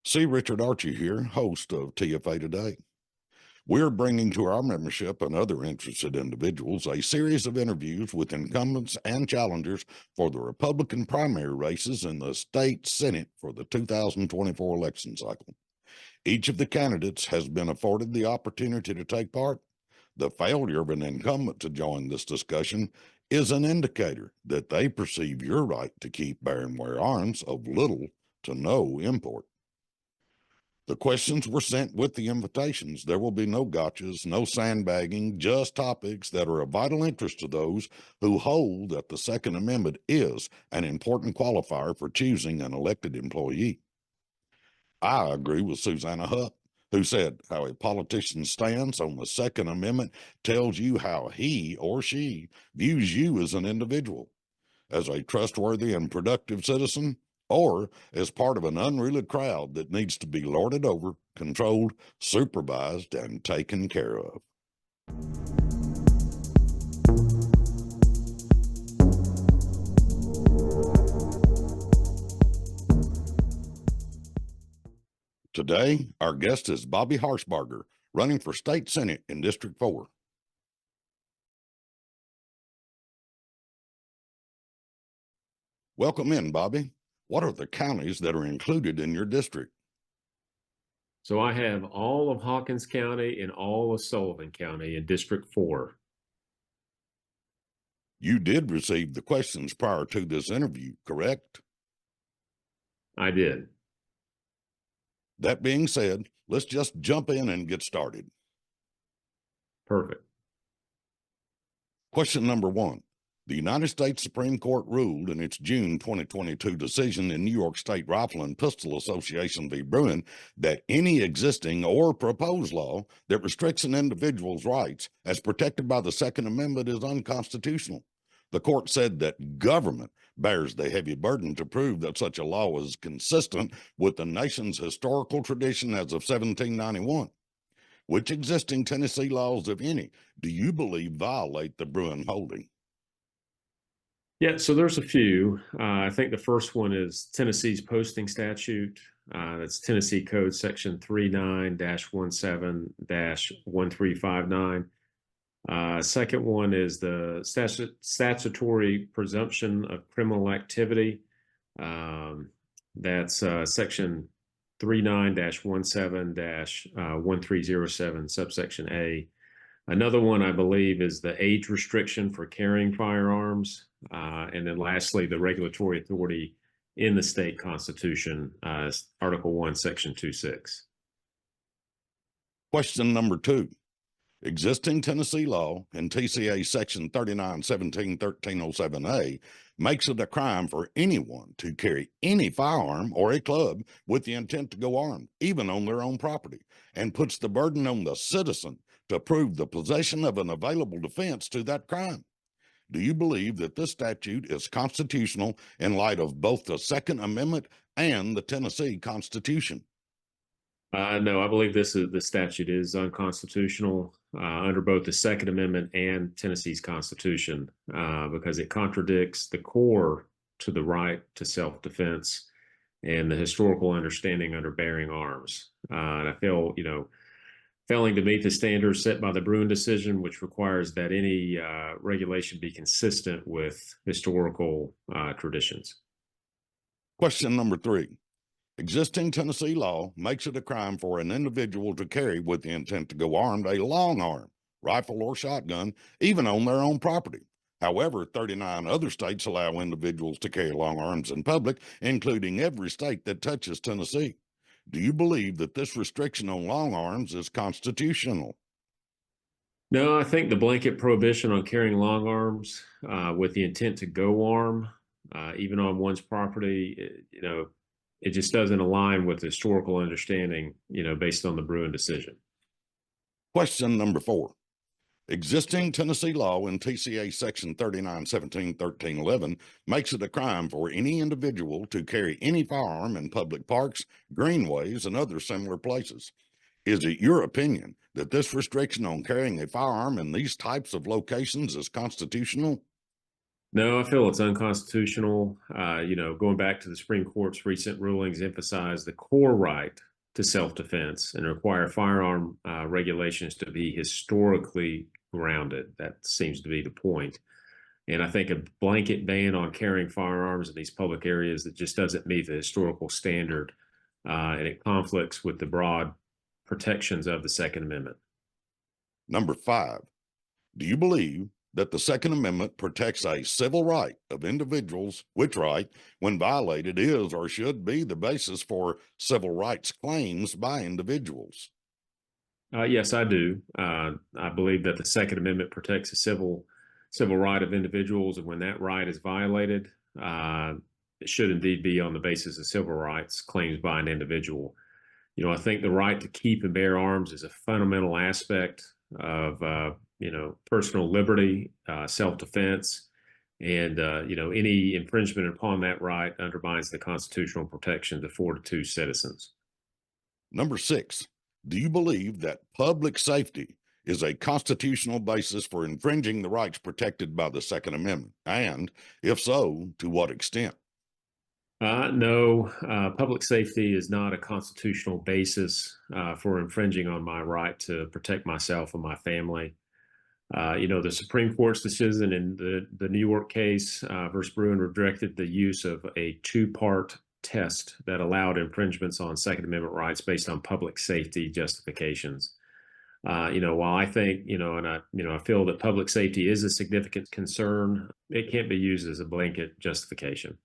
C. Richard Archie here, host of TFA Today. We're bringing to our membership and other interested individuals a series of interviews with incumbents and challengers for the Republican primary races in the state Senate for the 2024 election cycle. Each of the candidates has been afforded the opportunity to take part. The failure of an incumbent to join this discussion is an indicator that they perceive your right to keep, bear, and wear arms of little to no import. The questions were sent with the invitations. There will be no gotchas, no sandbagging, just topics that are of vital interest to those who hold that the Second Amendment is an important qualifier for choosing an elected employee. I agree with Susanna Hupp, who said how a politician's stance on the Second Amendment tells you how he or she views you as an individual, as a trustworthy and productive citizen, or as part of an unruly crowd that needs to be lorded over, controlled, supervised, and taken care of. Today, our guest is Bobby Harshbarger, running for State Senate in District 4. Welcome in, Bobby. What are the counties that are included in your district? So I have all of Hawkins County and all of Sullivan County in District 4. You did receive the questions prior to this interview, correct? I did. That being said, let's just jump in and get started. Perfect. Question number 1. The United States Supreme Court ruled in its June 2022 decision in New York State Rifle and Pistol Association v. Bruin that any existing or proposed law that restricts an individual's rights as protected by the Second Amendment is unconstitutional. The court said that government bears the heavy burden to prove that such a law is consistent with the nation's historical tradition as of 1791. Which existing Tennessee laws, if any, do you believe violate the Bruin holding? Yeah, so there's a few. I think the first one is Tennessee's posting statute. That's Tennessee Code Section 39-17-1359. Second one is the statutory presumption of criminal activity. That's Section 39-17-1307, subsection A. Another one, I believe, is the age restriction for carrying firearms. And then lastly, the regulatory authority in the state constitution, Article 1, Section 2.6. Question number 2. Existing Tennessee law in TCA Section 39-17-1307A makes it a crime for anyone to carry any firearm or a club with the intent to go armed, even on their own property, and puts the burden on the citizen to prove the possession of an available defense to that crime. Do you believe that this statute is constitutional in light of both the Second Amendment and the Tennessee Constitution? No, I believe the statute is unconstitutional under both the Second Amendment and Tennessee's Constitution because it contradicts the core to the right to self-defense and the historical understanding under bearing arms. And I feel, failing to meet the standards set by the Bruin decision, which requires that any regulation be consistent with historical traditions. Question number 3. Existing Tennessee law makes it a crime for an individual to carry with the intent to go armed a long arm, rifle or shotgun, even on their own property. However, 39 other states allow individuals to carry long arms in public, including every state that touches Tennessee. Do you believe that this restriction on long arms is constitutional? No, I think the blanket prohibition on carrying long arms with the intent to go arm, even on one's property, it just doesn't align with the historical understanding, based on the Bruin decision. Question number 4. Existing Tennessee law in TCA Section 39-17-1311 makes it a crime for any individual to carry any firearm in public parks, greenways, and other similar places. Is it your opinion that this restriction on carrying a firearm in these types of locations is constitutional? No, I feel it's unconstitutional. Going back to the Supreme Court's recent rulings, emphasize the core right to self-defense and require firearm regulations to be historically grounded. That seems to be the point. And I think a blanket ban on carrying firearms in these public areas that just doesn't meet the historical standard, and it conflicts with the broad protections of the Second Amendment. Number 5, do you believe that the Second Amendment protects a civil right of individuals, which right, when violated, is or should be the basis for civil rights claims by individuals? Yes, I do. I believe that the Second Amendment protects the civil right of individuals, and when that right is violated, it should indeed be on the basis of civil rights claims by an individual. I think the right to keep and bear arms is a fundamental aspect of personal liberty, self-defense, and any infringement upon that right undermines the constitutional protections afforded to citizens. Number 6, do you believe that public safety is a constitutional basis for infringing the rights protected by the Second Amendment? And if so, to what extent? No, public safety is not a constitutional basis for infringing on my right to protect myself and my family. The Supreme Court's decision in the New York case versus Bruin rejected the use of a two-part test that allowed infringements on Second Amendment rights based on public safety justifications. While I think, I feel that public safety is a significant concern, it can't be used as a blanket justification.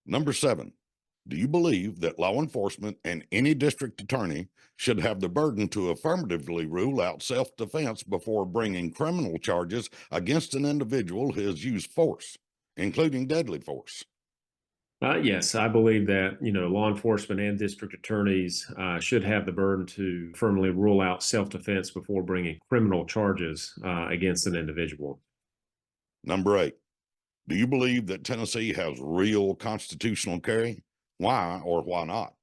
Number 7, do you believe that law enforcement and any district attorney should have the burden to affirmatively rule out self defense before bringing criminal charges against an individual who has used force, including deadly force? Yes, I believe that law enforcement and district attorneys should have the burden to firmly rule out self-defense before bringing criminal charges against an individual. Number 8, do you believe that Tennessee has real constitutional carry? Why or why not?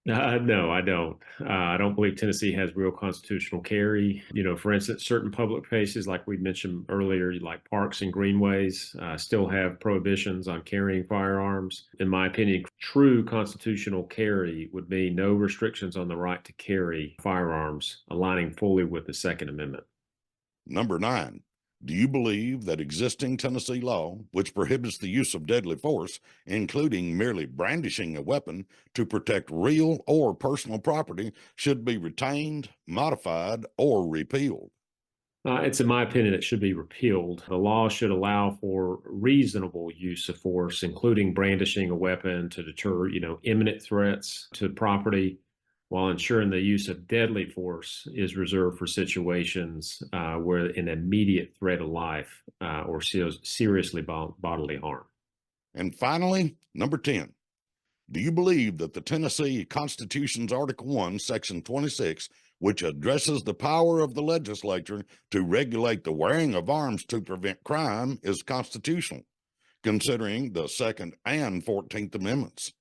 No, I don't. I don't believe Tennessee has real constitutional carry. For instance, certain public places, like we mentioned earlier, like parks and greenways, still have prohibitions on carrying firearms. In my opinion, true constitutional carry would mean no restrictions on the right to carry firearms, aligning fully with the Second Amendment. Number 9, do you believe that existing Tennessee law, which prohibits the use of deadly force, including merely brandishing a weapon to protect real or personal property, should be retained, modified, or repealed? It's in my opinion, it should be repealed. The law should allow for reasonable use of force, including brandishing a weapon to deter, imminent threats to property, while ensuring the use of deadly force is reserved for situations where an immediate threat of life or seriously bodily harm. And finally, number 10, do you believe that the Tennessee Constitution's Article 1, Section 26, which addresses the power of the legislature to regulate the wearing of arms to prevent crime, is constitutional, considering the Second and 14th Amendments?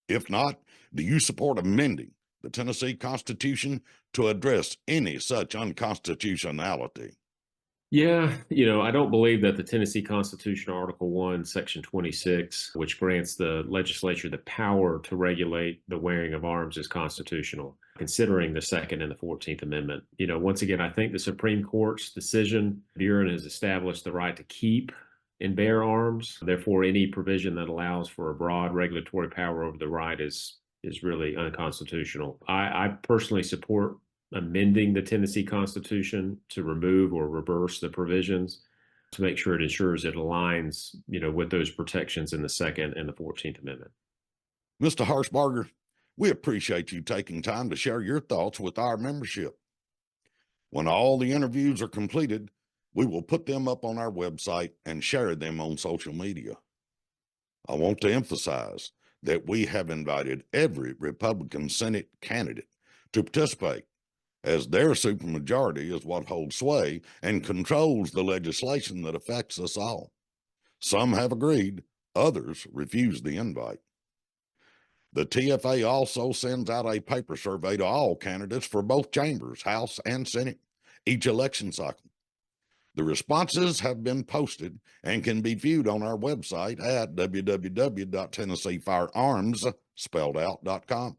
If not, do you support amending the Tennessee Constitution to address any such unconstitutionality? Yeah, I don't believe that the Tennessee Constitution, Article 1, Section 26, which grants the legislature the power to regulate the wearing of arms, is constitutional, considering the Second and the 14th Amendment. Once again, I think the Supreme Court's decision, Buren has established the right to keep and bear arms. Therefore, any provision that allows for a broad regulatory power over the right is really unconstitutional. I personally support amending the Tennessee Constitution to remove or reverse the provisions to make sure it ensures it aligns, with those protections in the Second and the 14th Amendment. Mr. Harshbarger, we appreciate you taking time to share your thoughts with our membership. When all the interviews are completed, we will put them up on our website and share them on social media. I want to emphasize that we have invited every Republican Senate candidate to participate, as their supermajority is what holds sway and controls the legislation that affects us all. Some have agreed, others refuse the invite. The TFA also sends out a paper survey to all candidates for both chambers, House and Senate, each election cycle. The responses have been posted and can be viewed on our website at www.tennesseefirearms.com.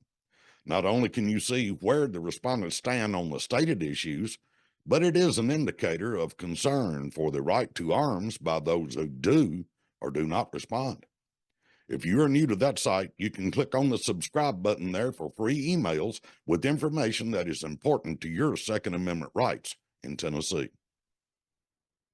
Not only can you see where the respondents stand on the stated issues, but it is an indicator of concern for the right to arms by those who do or do not respond. If you are new to that site, you can click on the subscribe button there for free emails with information that is important to your Second Amendment rights in Tennessee.